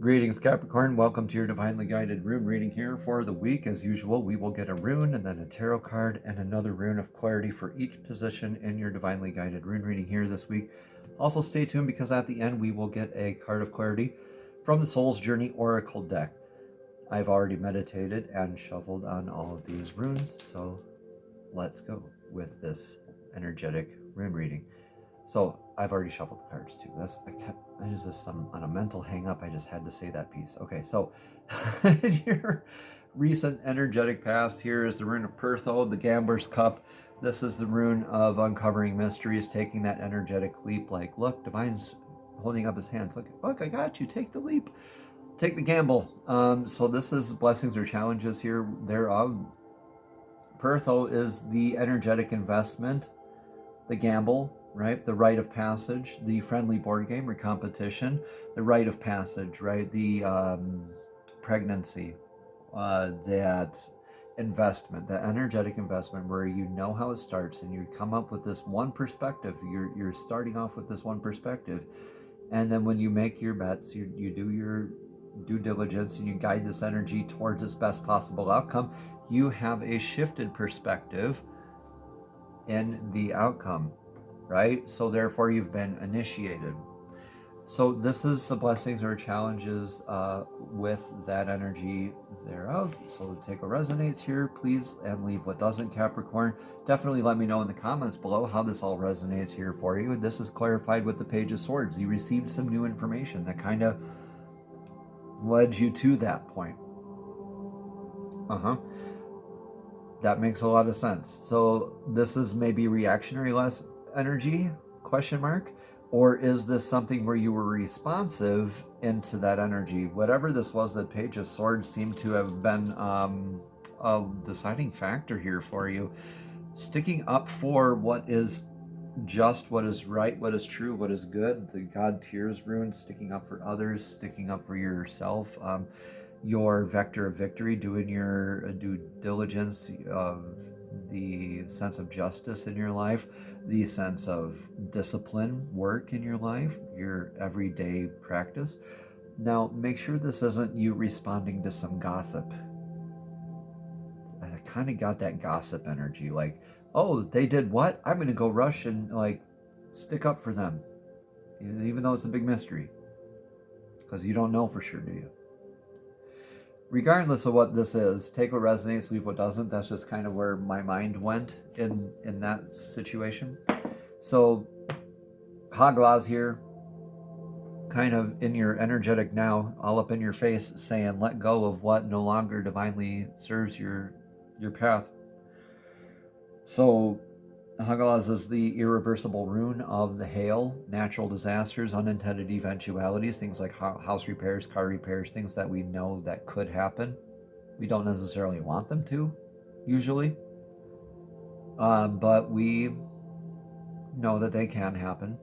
Greetings, Capricorn. Welcome to your divinely guided rune reading here for the week. As usual, we will get a rune and then a tarot card and another rune of clarity for each position in your divinely guided rune reading here this week. Also, stay tuned because at the end we will get a card of clarity from the Soul's Journey Oracle deck. I've already meditated and shuffled on all of these runes, so let's go with this energetic rune reading. So I've already shuffled the cards too. There's just on a mental hang up. I just had to say that piece. Okay, so your recent energetic past here is the rune of Pertho, the Gambler's Cup. This is the rune of uncovering mysteries, taking that energetic leap. Like, look, Divine's holding up his hands. Look, I got you. Take the leap. Take the gamble. So this is blessings or challenges here thereof. Pertho is the energetic investment, the gamble, right? The rite of passage, the friendly board game or competition, the rite of passage, right? The pregnancy, that investment, that energetic investment where you know how it starts and you come up with this one perspective. You're starting off with this one perspective. And then when you make your bets, you do your due diligence and you guide this energy towards its best possible outcome, you have a shifted perspective in the outcome, right? So therefore you've been initiated. So this is the blessings or challenges with that energy thereof. So take what resonates here, please, and leave what doesn't, Capricorn. Definitely let me know in the comments below how this all resonates here for you. This is clarified with the Page of Swords. You received some new information that kind of led you to that point. That makes a lot of sense. So this is maybe reactionary less energy, question mark, or is this something where you were responsive into that energy? Whatever this was, the Page of Swords seemed to have been a deciding factor here for you. Sticking up for what is just, what is right, what is true, what is good. The God Tears rune, sticking up for others, sticking up for yourself. Your vector of victory, doing your due diligence of the sense of justice in your life, the sense of discipline, work in your life, your everyday practice. Now, make sure this isn't you responding to some gossip. I kind of got that gossip energy, like, oh, they did what? I'm going to go rush and like stick up for them, even though it's a big mystery, because you don't know for sure, do you? Regardless of what this is, take what resonates, leave what doesn't. That's just kind of where my mind went in that situation. So Haglaz here, kind of in your energetic now, all up in your face, saying let go of what no longer divinely serves your path. So Hagalaz is the irreversible rune of the hail, natural disasters, unintended eventualities, things like house repairs, car repairs, things that we know that could happen. We don't necessarily want them to, usually, but we know that they can happen.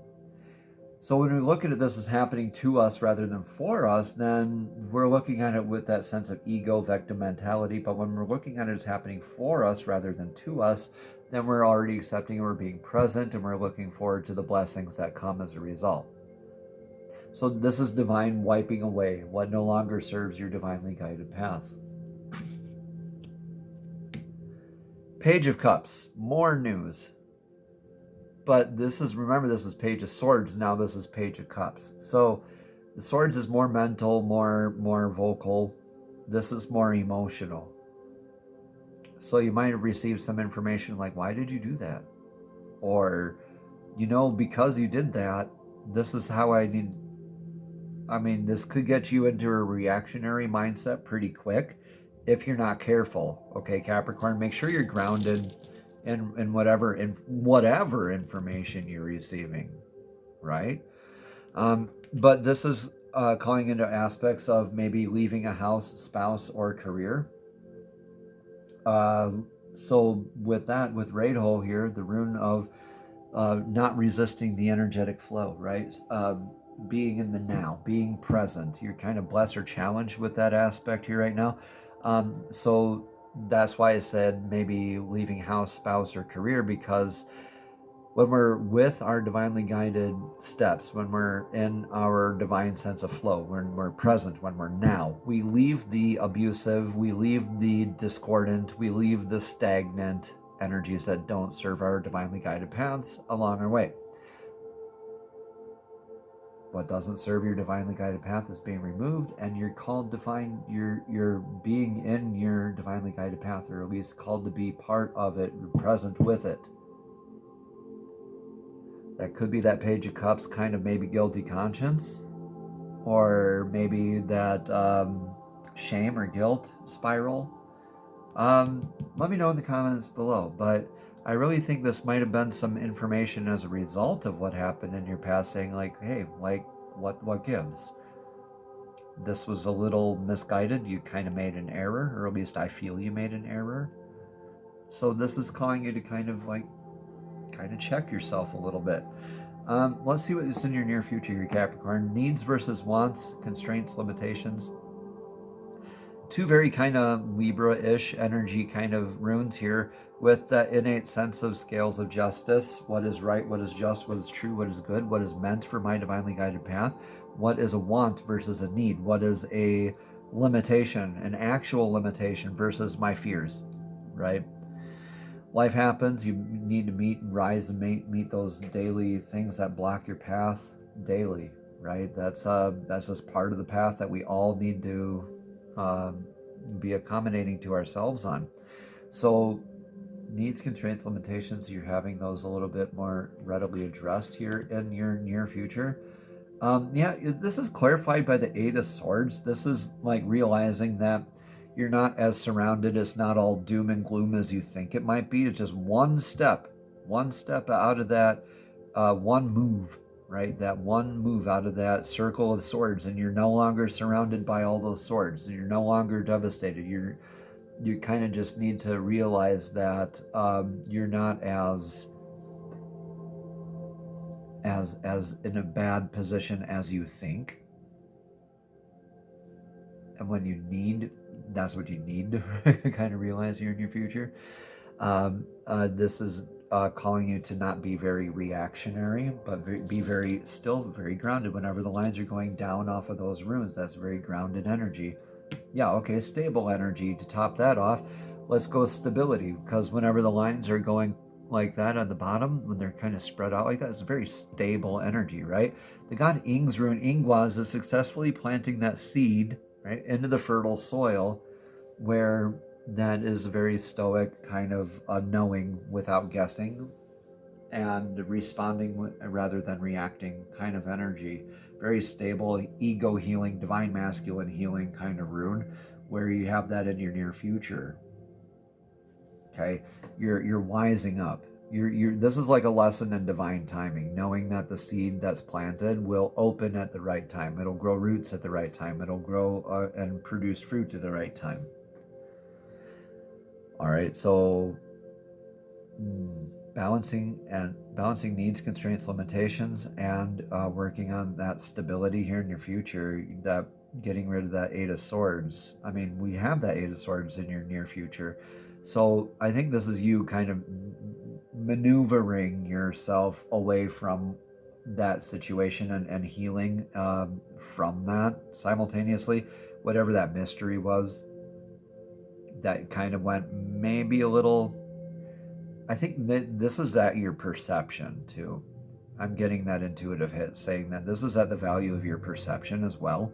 So when we look at it, this is happening to us rather than for us, then we're looking at it with that sense of ego, victim mentality. But when we're looking at it as happening for us rather than to us, then we're already accepting and we're being present and we're looking forward to the blessings that come as a result. So this is divine wiping away what no longer serves your divinely guided path. Page of Cups, more news. But this is, remember, this is Page of Swords. Now this is Page of Cups. So the Swords is more mental, more vocal. This is more emotional. So you might have received some information like, why did you do that? Or, because you did that, this is how this could get you into a reactionary mindset pretty quick if you're not careful. Okay, Capricorn, make sure you're grounded in whatever information you're receiving, right? But this is calling into aspects of maybe leaving a house, spouse, or career. So with that, with Radho here, the rune of not resisting the energetic flow, right? Being in the now, being present. You're kind of blessed or challenged with that aspect here right now. So that's why I said maybe leaving house, spouse, or career, because when we're with our divinely guided steps, when we're in our divine sense of flow, when we're present, when we're now, we leave the abusive, we leave the discordant, we leave the stagnant energies that don't serve our divinely guided paths along our way. What doesn't serve your divinely guided path is being removed, and you're called to find your being in your divinely guided path, or at least called to be part of it, present with it. That could be that Page of Cups kind of maybe guilty conscience, or maybe that shame or guilt spiral. Let me know in the comments below, but I really think this might have been some information as a result of what happened in your past, saying like, hey, like, what gives? This was a little misguided. You kind of made an error, or at least I feel you made an error. So this is calling you to kind of check yourself a little bit. Let's see what is in your near future here, Capricorn. Needs versus wants, constraints, limitations. Two very kind of Libra-ish energy kind of runes here, with that innate sense of scales of justice. What is right, what is just, what is true, what is good, what is meant for my divinely guided path. What is a want versus a need? What is a limitation, an actual limitation versus my fears, right? Life happens. You need to meet and rise and meet those daily things that block your path daily, right? That's just part of the path that we all need to be accommodating to ourselves on. So needs, constraints, limitations, you're having those a little bit more readily addressed here in your near future. Yeah, this is clarified by the Eight of Swords. This is like realizing that you're not as surrounded. It's not all doom and gloom as you think it might be. It's just one step out of that, one move, right? That one move out of that circle of swords, and you're no longer surrounded by all those swords. You're no longer devastated. You kind of just need to realize that you're not as in a bad position as you think. And when you need, that's what you need to kind of realize here in your future. This is calling you to not be very reactionary, but be still very grounded. Whenever the lines are going down off of those runes, that's very grounded energy. Yeah, okay, stable energy. To top that off, let's go stability, because whenever the lines are going like that at the bottom, when they're kind of spread out like that, it's a very stable energy, right? The god Ing's rune, Ingwaz, is successfully planting that seed, right, into the fertile soil, where that is a very stoic kind of knowing without guessing and responding rather than reacting kind of energy. Very stable, ego healing, divine masculine healing kind of rune, where you have that in your near future. Okay, you're wising up. This is like a lesson in divine timing, knowing that the seed that's planted will open at the right time. It'll grow roots at the right time. It'll grow and produce fruit at the right time. All right, so balancing needs, constraints, limitations, and working on that stability here in your future, that getting rid of that Eight of Swords. I mean, we have that Eight of Swords in your near future. So I think this is you kind of maneuvering yourself away from that situation and healing from that simultaneously. Whatever that mystery was, that kind of went maybe a little. I think that this is at your perception too. I'm getting that intuitive hit saying that this is at the value of your perception as well.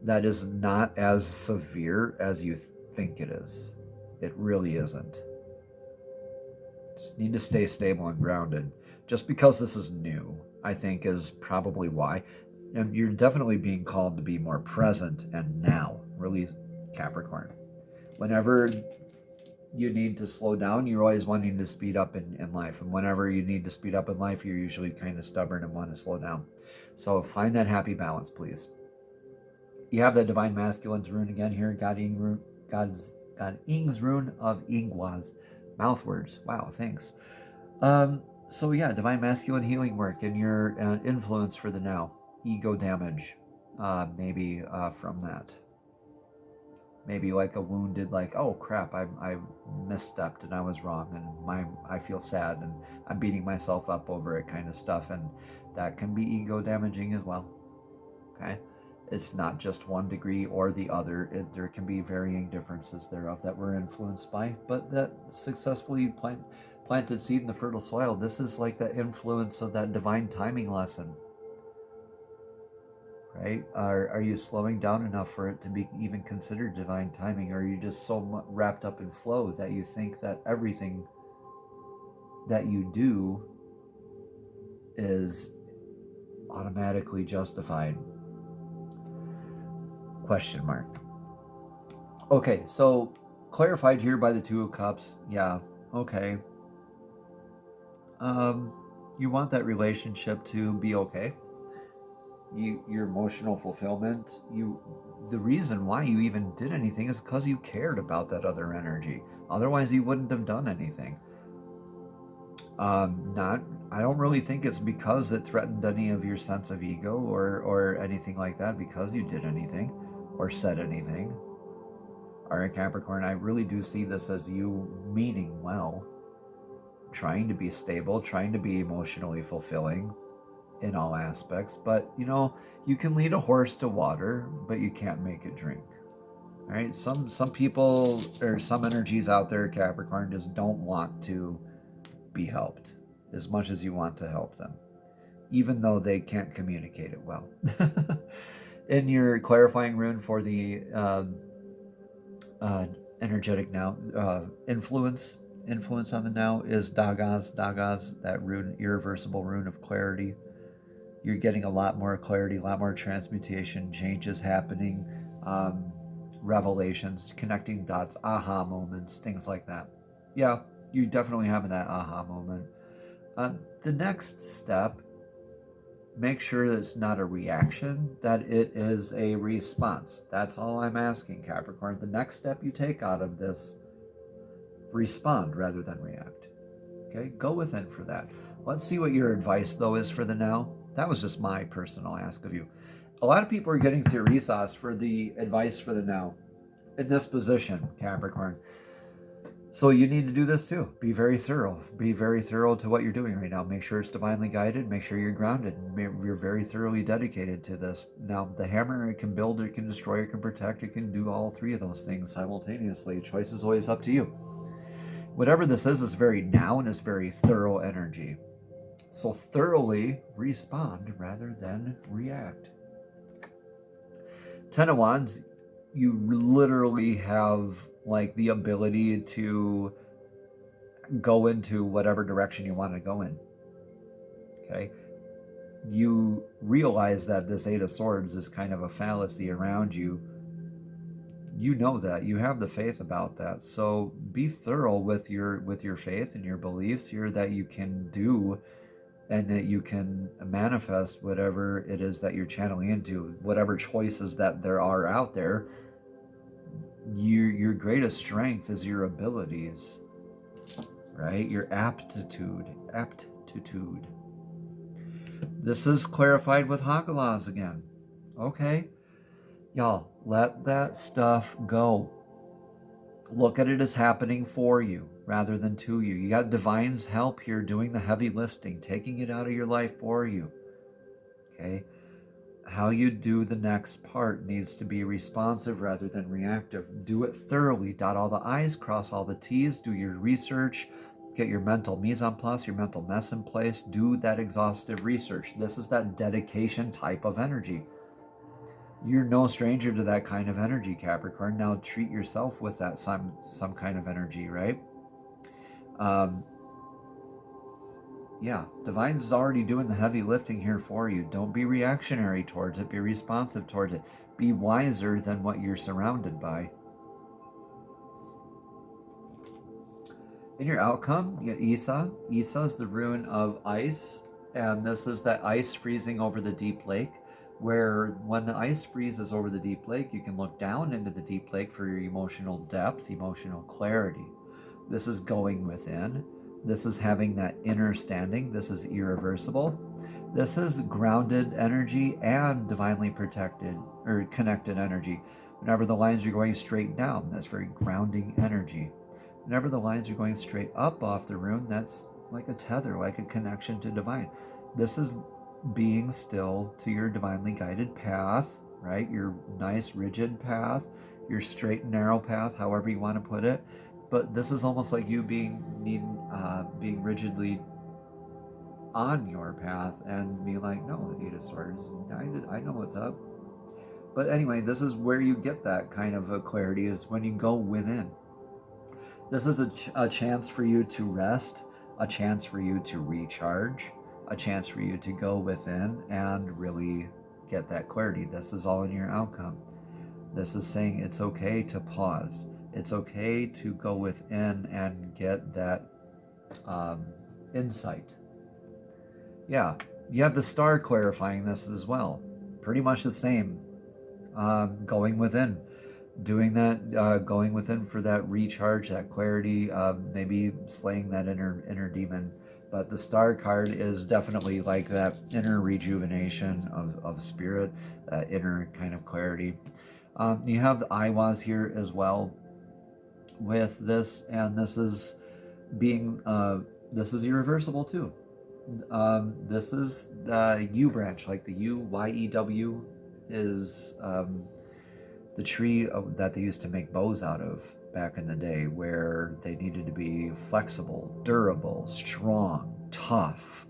That is not as severe as you think it is. It really isn't. Just need to stay stable and grounded. Just because this is new, I think, is probably why. And you're definitely being called to be more present and now. Really, Capricorn. Whenever you need to slow down, you're always wanting to speed up in life. And whenever you need to speed up in life, you're usually kind of stubborn and want to slow down. So find that happy balance, please. You have that divine masculine's rune again here. God Ing's rune of Ingwaz. Mouth words. Wow, thanks. So yeah, divine masculine healing work and your influence for the now. Ego damage, maybe from that. Maybe like a wounded, like, oh crap, I misstepped and I was wrong, and I feel sad and I'm beating myself up over it kind of stuff, and that can be ego damaging as well. Okay, it's not just one degree or the other. There can be varying differences thereof that we're influenced by, but that successfully planted seed in the fertile soil. This is like the influence of that divine timing lesson. Right? Are you slowing down enough for it to be even considered divine timing? Or are you just so wrapped up in flow that you think that everything that you do is automatically justified? Question mark. Okay, so clarified here by the Two of Cups. Yeah, okay. You want that relationship to be okay. Your emotional fulfillment, the reason why you even did anything is because you cared about that other energy. Otherwise you wouldn't have done anything. I don't really think it's because it threatened any of your sense of ego or anything like that, because you did anything or said anything. All right, Capricorn, I really do see this as you meaning well, trying to be stable, trying to be emotionally fulfilling in all aspects, but you can lead a horse to water, but you can't make it drink. All right, some people or some energies out there, Capricorn, just don't want to be helped as much as you want to help them, even though they can't communicate it well. In your clarifying rune for the energetic now, influence on the now is Dagaz, that rune, irreversible rune of clarity. You're getting a lot more clarity, a lot more transmutation, changes happening, revelations, connecting dots, aha moments, things like that. Yeah, you're definitely having that aha moment. The next step, make sure that it's not a reaction, that it is a response. That's all I'm asking, Capricorn. The next step you take out of this, respond rather than react. Okay, go within for that. Let's see what your advice, though, is for the now. That was just my personal ask of you. A lot of people are getting theorisas for the advice for the now in this position, Capricorn. So you need to do this too. Be very thorough. Be very thorough to what you're doing right now. Make sure it's divinely guided. Make sure you're grounded. You're very thoroughly dedicated to this. Now, the hammer, it can build, it can destroy, it can protect, it can do all three of those things simultaneously. Choice is always up to you. Whatever this is very now and is very thorough energy. So thoroughly respond rather than react. Ten of Wands, you literally have like the ability to go into whatever direction you want to go in. Okay. You realize that this Eight of Swords is kind of a fallacy around you. You know that. You have the faith about that. So be thorough with your faith and your beliefs here, that you can do and that you can manifest whatever it is that you're channeling into, whatever choices that there are out there. Your greatest strength is your abilities, right? Your aptitude. This is clarified with Hakalas again. Okay, y'all, let that stuff go. Look at it as happening for you rather than to you. You got divine's help here doing the heavy lifting, taking it out of your life for you. Okay? How you do the next part needs to be responsive rather than reactive. Do it thoroughly. Dot all the I's, cross all the T's, do your research, get your mental mise en place, your mental mess in place. Do that exhaustive research. This is that dedication type of energy. You're no stranger to that kind of energy, Capricorn. Now treat yourself with that some kind of energy, right? Yeah, Divine's already doing the heavy lifting here for you. Don't be reactionary towards it. Be responsive towards it. Be wiser than what you're surrounded by. In your outcome, you get Isa. Isa is the rune of ice, and this is that ice freezing over the deep lake, where when the ice freezes over the deep lake, you can look down into the deep lake for your emotional depth, emotional clarity. This is going within. This is having that inner standing. This is irreversible. This is grounded energy and divinely protected or connected energy. Whenever the lines are going straight down, that's very grounding energy. Whenever the lines are going straight up off the rune, that's like a tether, like a connection to divine. This is being still to your divinely guided path, right? Your nice rigid path, your straight and narrow path, however you want to put it. But this is almost like you being rigidly on your path and be like, no, Eight of Swords, I know what's up. But anyway, this is where you get that kind of a clarity, is when you go within. This is a chance for you to rest, a chance for you to recharge, a chance for you to go within and really get that clarity. This is all in your outcome. This is saying it's okay to pause. It's okay to go within and get that insight. Yeah, you have the star clarifying this as well. Pretty much the same. Going within, doing that, going within for that recharge, that clarity, maybe slaying that inner demon. But the star card is definitely like that inner rejuvenation of spirit, that inner kind of clarity. You have the Iwas here as well with this, and this is being, this is irreversible too. This is the U branch, like the UYEW is the tree that they used to make bows out of back in the day, where they needed to be flexible, durable, strong, tough,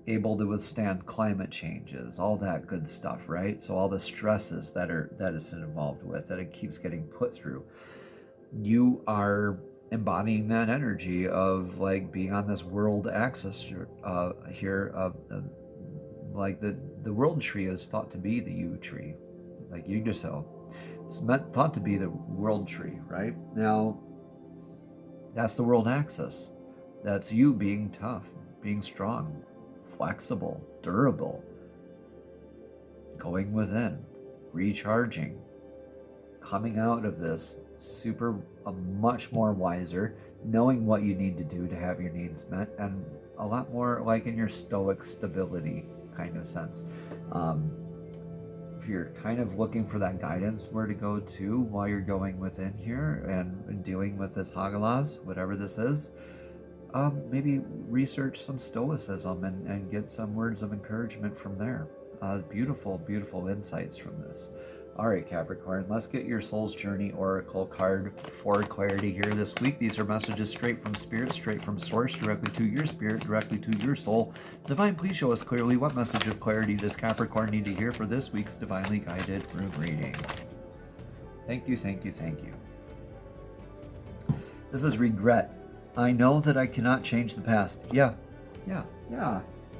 able to withstand climate changes, all that good stuff, right? So all the stresses that is involved with, that it keeps getting put through. You are embodying that energy of like being on this world axis here, like the world tree is thought to be the U tree, like Yggdrasil. It's thought to be the world tree, right? Now, that's the world axis. That's you being tough, being strong, flexible, durable, going within, recharging, coming out of this much more wiser, knowing what you need to do to have your needs met, and a lot more like in your stoic stability kind of sense. If you're kind of looking for that guidance where to go to while you're going within here and dealing with this Hagalaz, whatever this is, maybe research some stoicism and get some words of encouragement from there. Beautiful, beautiful insights from this. All right, Capricorn, let's get your Soul's Journey Oracle card for clarity here this week. These are messages straight from Spirit, straight from Source, directly to your spirit, directly to your soul. Divine, please show us clearly what message of clarity does Capricorn need to hear for this week's Divinely Guided Rune reading. Thank you, thank you, thank you. This is regret. I know that I cannot change the past. Yeah.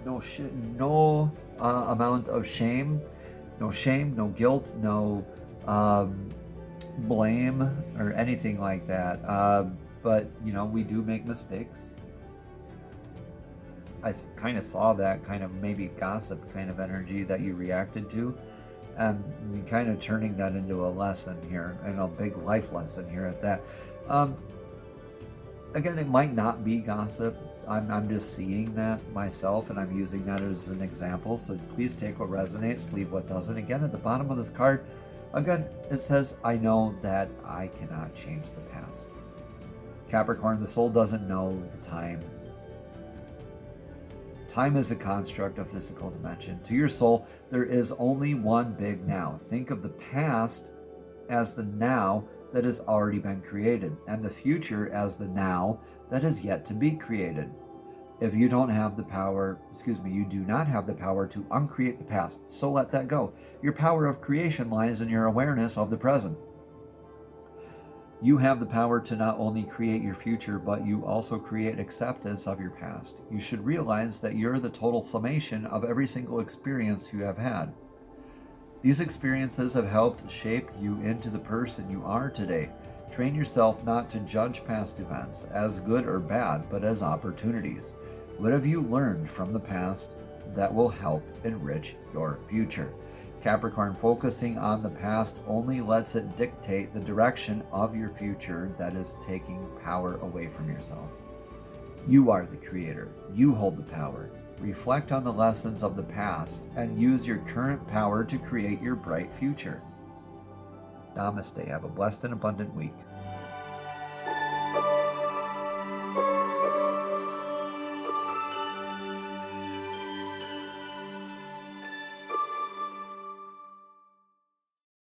No shit, no amount of shame. No shame, no guilt, no blame or anything like that. But, you know, we do make mistakes. I kind of saw that kind of maybe gossip kind of energy that you reacted to. And kind of turning that into a lesson here, and a big life lesson here at that. Again, it might not be gossip. I'm just seeing that myself, and I'm using that as an example. So please take what resonates, leave what doesn't. Again, at the bottom of this card, again, it says, I know that I cannot change the past. Capricorn, the soul doesn't know the time. Time is a construct of physical dimension. To your soul, there is only one big now. Think of the past as the now that has already been created, and the future as the now that is yet to be created. If you don't have the power, you do not have the power to uncreate the past, so let that go. Your power of creation lies in your awareness of the present. You have the power to not only create your future, but you also create acceptance of your past. You should realize that you're the total summation of every single experience you have had. These experiences have helped shape you into the person you are today. Train yourself not to judge past events as good or bad, but as opportunities. What have you learned from the past that will help enrich your future? Capricorn, focusing on the past only lets it dictate the direction of your future that is taking power away from yourself. You are the creator. You hold the power. Reflect on the lessons of the past and use your current power to create your bright future. Namaste. Have a blessed and abundant week.